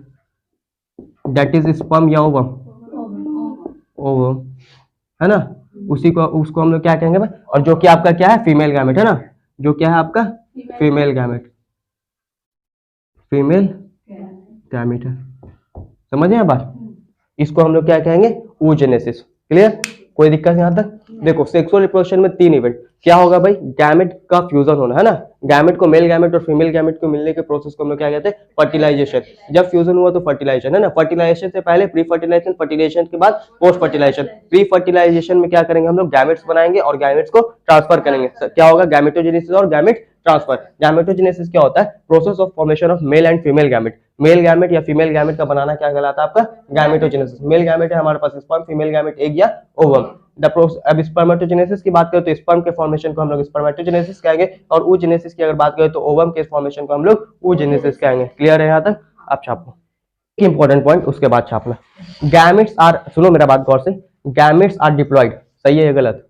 that is sperm या ओवम? ओवम, है ना? उसी को, उसको हम लोग क्या कहेंगे भाई? और जो कि आपका क्या है? फीमेल गैमेट, है ना? जो क्या है आपका? Female gamete. फीमेल गैमेट है। समझ रहे हैं बात? इसको हम लोग क्या कहेंगे? oogenesis। क्लियर? कोई दिक्कत यहाँ तक? देखो सेक्सुअल रिप्रोडक्शन में 3 इवेंट। क्या होगा भाई? गैमेट का फ्यूजन होना, है ना? गैमेट को, मेल गैमेट और फीमेल गैमेट को मिलने के प्रोसेस को हम लोग क्या कहते हैं? फर्टिलाइजेशन। जब फ्यूजन हुआ तो फर्टिलाइजेशन, है ना? फर्टिलाइजेशन से पहले प्री फर्टिलाइजेशन, फर्टिलाइजेशन के बाद पोस्ट फर्टिलाइजेशन। प्री फर्टिलाइजेशन में क्या करेंगे हम लोग? गैमेट्स बनाएंगे और गैमेट्स को ट्रांसफर करेंगे। क्या होगा? गैमेटोजेनेसिस और गैमेट ट्रांसफर। गैमेटोजेनेसिस क्या होता है? Process of formation of male and female gamete. Male gamete या फीमेल गैमेट का बनाना क्या कहलाता है आपका? गैमेटोजेनेसिस। मेल गैमेट है हमारे पास स्पर्म, फीमेल गैमेट एग या ओवम। अब स्पर्मेटोजेनेसिस की बात करें तो स्पर्म के फॉर्मेशन को हम लोग स्पर्मेटोजेनेसिस कहेंगे, और oogenesis की अगर बात करें तो ओवम के फॉर्मेशन को हम लोग oogenesis कहेंगे। क्लियर है यहाँ तक? आप छापो इंपॉर्टेंट पॉइंट, उसके बाद छापना। गैमेट्स आर, सुनो मेरा बात गौर से, गैमेट्स आर डिप्लॉयड। सही है या गलत?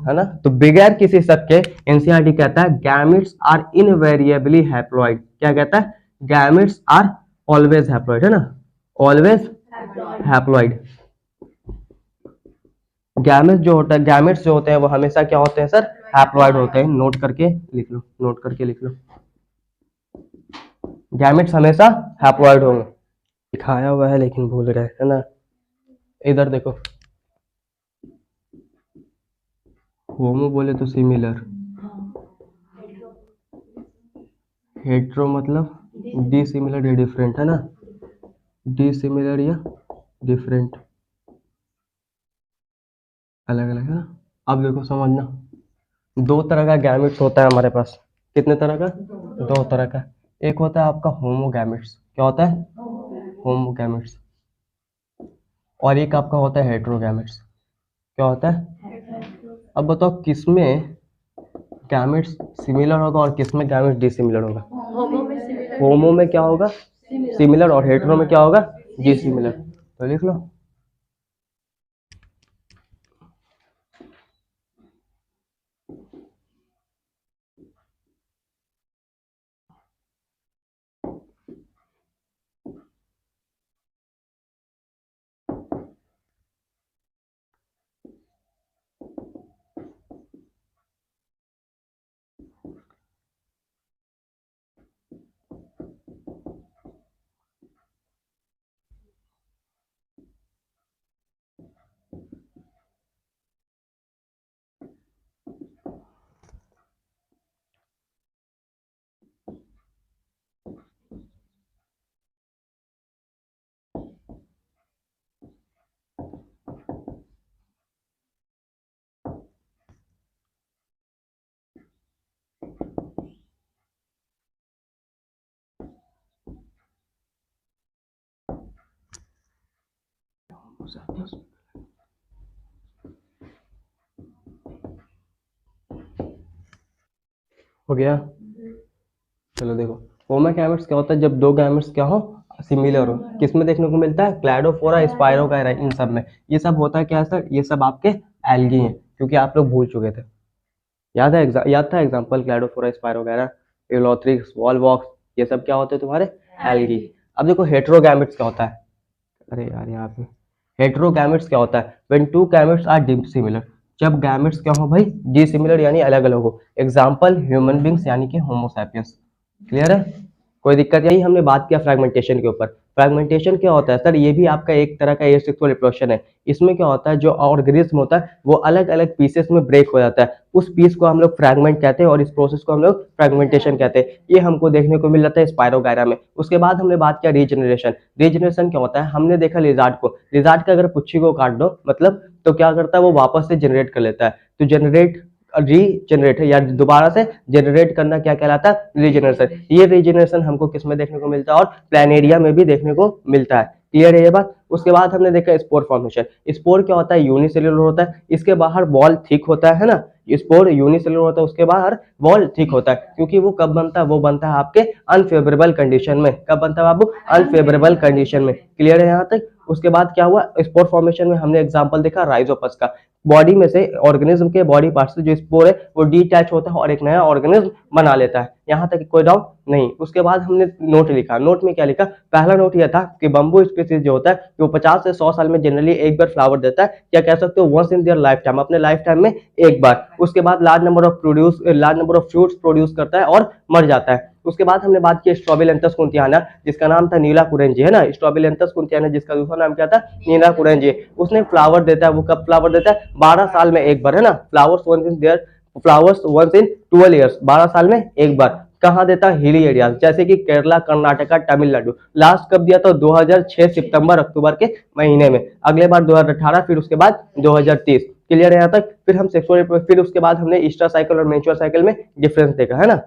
है ना? तो बगैर किसी शक के एनसीईआरटी कहता है गैमेट्स आर इनवेरिएबली हैप्लॉइड। क्या कहता है? गैमेट्स आर ऑलवेज हैप्लॉइड, है ना? Always haploid. गैमेट्स जो होते हैं वो हमेशा क्या होते हैं सर? हैप्लॉइड होते हैं। नोट करके लिख लो, नोट करके लिख लो। गैमेट्स हमेशा हैप्लॉइड होंगे। दिखाया हुआ है लेकिन भूल गए, है ना? इधर देखो, होमो बोले तो सिमिलर, हेट्रो मतलब डिसिमिलर या डिफरेंट, है ना? डिसिमिलर या डिफरेंट, अलग अलग, है ना? अब देखो समझना, दो तरह का गैमेट्स होता है हमारे पास। कितने तरह का? दो तरह का। एक होता है आपका होमोगैमेट्स। क्या होता है? होमोगैमेट्स। और एक आपका होता है हेटेरोगैमेट्स। क्या होता है? अब बताओ किसमें गैमेट्स सिमिलर होगा और किसमें गैमेट्स डिसिमिलर होगा? होमो में क्या होगा? सिमिलर। और हेटेरो में क्या होगा? डिसिमिलर। तो लिख लो। हो गया? चलो देखो, होमो गैमेट्स क्या होता है? जब दो गैमेट्स क्या हो? सिमिलर हो। किसमें देखने को मिलता है? क्लैडोफोरा, स्पाइरोगाइरा, इन सब में। ये सब होता है क्या सर? ये सब आपके एल्गी हैं, क्योंकि आप लोग भूल चुके थे। याद है? याद था एग्जांपल? क्लैडोफोरा, स्पाइरोगाइरा, एलोथ्रिक्स, वॉलवॉक्स, ये सब क्या होते हैं तुम्हारे? एल्गी। अब देखो हेटेरोगैमेट्स क्या होता है? अरे यार यहाँ पे हेटेरोगैमेट्स क्या होता है? When two gametes are dissimilar. जब गैमेट्स क्या हो भाई? डिसिमिलर यानी अलग अलग हो। एग्जांपल ह्यूमन बींग्स यानी कि होमोसैपियंस। क्लियर है? कोई दिक्कत? यही हमने बात किया फ्रैगमेंटेशन के ऊपर। फ्रैगमेंटेशन क्या होता है सर? ये भी आपका एक तरह का एसेक्सुअल रिप्रोडक्शन है। इसमें क्या होता है? जो ऑर्गेनिज्म होता है वो अलग अलग पीसेस में ब्रेक हो जाता है। उस पीस को हम लोग फ्रैगमेंट कहते हैं और इस प्रोसेस को हम लोग फ्रैगमेंटेशन कहते हैं। ये हमको देखने को मिल जाता है स्पाइरोगायरा में। उसके बाद हमने बात किया रीजनरेशन। रीजनरेशन क्या होता है? हमने देखा लिजार्ड को। लिजार्ड का अगर पुच्छी को काट दो मतलब, तो क्या करता है? वो वापस से जनरेट कर लेता है। तो जनरेट, रीजनरेट है या दोबारा से जनरेट करना क्या कहलाता है? रीजनरेशन। ये रीजनरेशन हमको किसमें देखने को मिलता है? और प्लानेरिया में भी देखने को मिलता है। क्लियर है ये बात? उसके बाद हमने देखा स्पोर फॉर्मेशन। स्पोर क्या होता है? यूनिसेल्युलर होता है। इसके बाहर वॉल थिक होता है ना? स्पोर यूनिसेल्युलर होता है, उसके बाहर वॉल थिक होता है। क्योंकि वो कब बनता है? वो बनता है आपके अनफेवरेबल कंडीशन में। कब बनता है बाबू? अनफेवरेबल कंडीशन में। क्लियर है यहाँ तक? उसके बाद क्या हुआ? स्पोर फॉर्मेशन में हमने एग्जांपल देखा राइजोपस का। बॉडी में से, ऑर्गेनिज्म के बॉडी पार्ट से जो स्पोर है वो डिटैच होता है और एक नया ऑर्गेनिज्म बना लेता है। यहाँ तक कोई डाउट नहीं? उसके बाद हमने नोट लिखा। नोट में क्या लिखा? पहला नोट यह था कि बंबू स्पीसीज जो होता है वो 50 से 100 साल में जनरली एक बार फ्लावर देता है। क्या कह सकते हो? Once in their life time, अपने लाइफ टाइम में एक बार। उसके बाद large number of fruits produce करता है और मर जाता है। उसके बाद हमने बात की स्ट्रॉबिलेंथस कुंतियाना, जिसका नाम था नीला कुरेंजी, है ना? स्ट्रॉबिलेंथस कुंतियाना जिसका दूसरा नाम क्या था? नीला कुरेंजी। उसने फ्लावर देता है। वो कब फ्लावर देता है? 12 साल में एक बार, है ना? फ्लावर्स वंस इन 12 ईयर्स, 12 साल में एक बार। कहाँ देता है? हिली एरिया, जैसे कि केरला, कर्नाटका, तमिलनाडु। लास्ट कब दिया था? 2006 सितंबर अक्टूबर के महीने में। अगले बार 2018, फिर उसके बाद 2030। क्लियर है यहाँ तक? फिर हम सेक्सुअल, फिर उसके बाद हमने ईस्टर साइकिल और मेंस्ट्रुअल साइकिल में डिफरेंस देखा, है ना?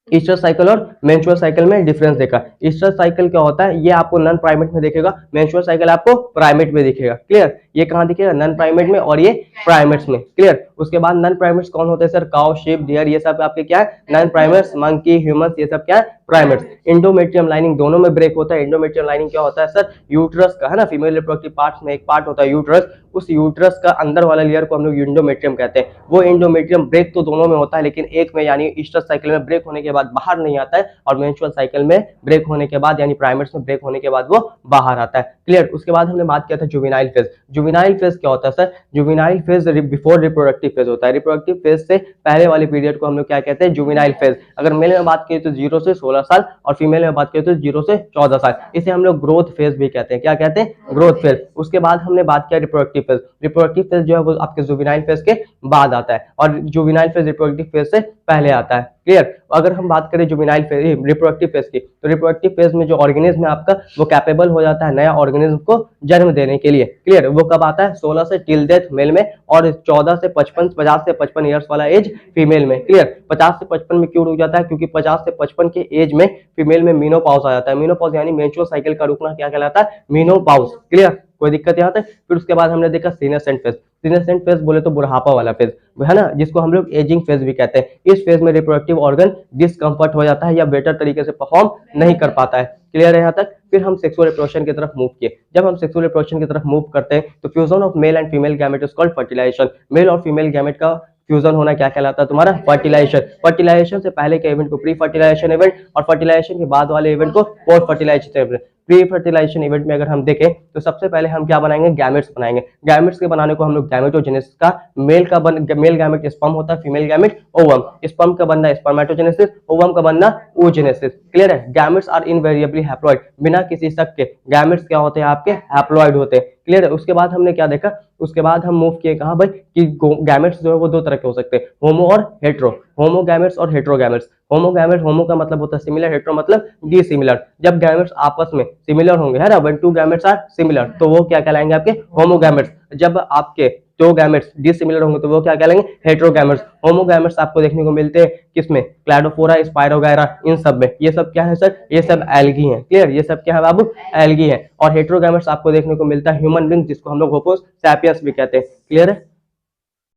ईस्टर साइकिल और मेंस्ट्रुअल साइकिल में डिफरेंस देखा। ईस्टर साइकिल क्या होता है? ये आपको नॉन प्राइमेट में दिखेगा। मेंस्ट्रुअल साइकिल आपको प्राइमेट में दिखेगा। क्लियर? ये कहाँ दिखेगा? नॉन प्राइमेट में और ये प्राइमेट्स में। क्लियर? उसके बाद नॉन प्राइमेट्स कौन होते हैं सर? काउ, शीप, डियर, ये सब आपके क्या है? Non primates. मंकी, ह्यूमंस, ये सब क्या है? प्राइमेट्स। इंडोमेट्रियम लाइनिंग दोनों में ब्रेक होता है। इंडोमेट्रियम लाइनिंग क्या होता है सर? यूट्रस का, है ना? फीमेल रिप्रोडक्टिव पार्ट्स में एक पार्ट होता है यूट्रस। उस यूट्रस का अंदर वाला लेयर को हम लोग इंडोमेट्रियम कहते हैं। वो इंडोमेट्रियम ब्रेक तो दोनों में होता है, लेकिन एक में यानी ईस्टर साइकिल में ब्रेक होने के बाद बाहर नहीं आता है, और मेंस्ट्रुअल साइकिल में ब्रेक होने के बाद यानी प्राइमेट्स में ब्रेक होने के बाद वो बाहर आता है। क्लियर? उसके बाद हमने बात किया था जुवेनाइल फेज। जुवेनाइल फेज क्या होता है sir? Juvenile phase before reproductive phase होता है। रिप्रोडक्टिव फेज से पहले वाले पीरियड को हम लोग क्या कहते हैं? Juvenile phase. अगर मेल में बात करें तो 0 से 16 साल, और फीमेल में बात करें तो 0 से 14 साल। इसे हम लोग ग्रोथ फेज भी कहते हैं। क्या कहते हैं? Growth phase. उसके बाद हमने बात किया रिप्रोडक्टिव फेज। रिप्रोडक्टिव फेज जो है वो आपके जुवेनाइल फेज के बाद आता है, और जुवेनाइल फेज रिप्रोडक्टिव फेज से पहले आता है। क्लियर। अगर हम बात करें जुवेनाइल फेज, रिप्रोडक्टिव फेज की, तो रिप्रोडक्टिव फेज में जो ऑर्गेनिज्म है आपका वो कैपेबल हो जाता है नया ऑर्गेनिज्म को जन्म देने के लिए, क्लियर। वो कब आता है? 16 से टिल डेथ मेल में, और 14 से 55, 50 से 55 ईयर्स वाला एज फीमेल में, क्लियर। 50 से 55 में क्यों रुक जाता है? क्योंकि 50 से 55 के एज में फीमेल में मीनोपॉज आ जाता है। मीनोपॉज यानी मेंस्ट्रुअल साइकिल का रुकना क्या कहलाता है? Menopause, clear. कोई दिक्कत यहाँ तक? फिर उसके बाद हमने देखा सीनेसेंट फेज। सीनेसेंट फेज बोले तो बुढ़ापा वाला फेज है ना, जिसको हम लोग एजिंग फेज भी कहते हैं। इस फेज में रिप्रोडक्टिव ऑर्गन डिसकंफर्ट हो जाता है या बेटर तरीके से परफॉर्म नहीं कर पाता है, क्लियर है यहाँ तक। फिर हम सेक्सुअल रिप्रोडक्शन की तरफ मूव किए। जब हम सेक्सुअल रिप्रोडक्शन की तरफ मूव करते हैं तो fusion of male and female gamete is called fertilisation. Male और फीमेल गैमेट का फ्यूजन होना क्या कहलाता है तुम्हारा? फर्टिलाइजेशन। फर्टिलाइजेशन से पहले के इवेंट को प्री फर्टिलाइजेशन इवेंट, और फर्टिलाइजेशन के बाद वाले इवेंट को post fertilisation event. Pre fertilisation event में अगर हम देखें तो सबसे पहले हम क्या बनाएंगे? गैमेट्स बनाएंगे। गैमेट्स के बनाने को हम लोग गैमेटोजेनेसिस का, मेल गैमेट स्पर्म होता है, फीमेल गैमेट ओवम। स्पर्म का बनना स्पर्मेटोजेनेसिस, ओवम का बनना oogenesis, क्लियर है। गैमेट्स आर इनवेरिएबली हैप्लॉइड, बिना किसी शक के गैमेट्स क्या होते हैं? आपके हैप्लॉइड होते हैं, क्लियर है। उसके बाद हमने क्या देखा? उसके बाद हम मूव किए कहाँ भाई? कि गैमेट्स जो है वो दो तरह के हो सकते हैं, होमो और हेट्रो। होमो गैमेट्स और hetero gametes. Homo gametes, homo का मतलब होता है सिमिलर, हेट्रो मतलब डिसिमिलर। जब गैमेट्स आपस में सिमिलर होंगे है ना, when two gametes are similar, तो वो क्या कहलाएंगे? आपके होमो गैमेट्स। जब आपके दो गैमेट्स डिसिमिलर होंगे तो वो क्या कहलाएंगे? Hetero gametes. होमो गैमेट्स आपको देखने को मिलते हैं किसमें? क्लैडोफोरा, स्पायरोगायरा, इन सब में। ये सब क्या है सर? ये सब एल्गी हैं, क्लियर। ये सब क्या है बाबू? एल्गी हैं। और हेट्रो गैमेट्स आपको देखने को मिलता है ह्यूमन बीइंग, जिसको हम लोग होमो सैपियंस भी कहते हैं, क्लियर है।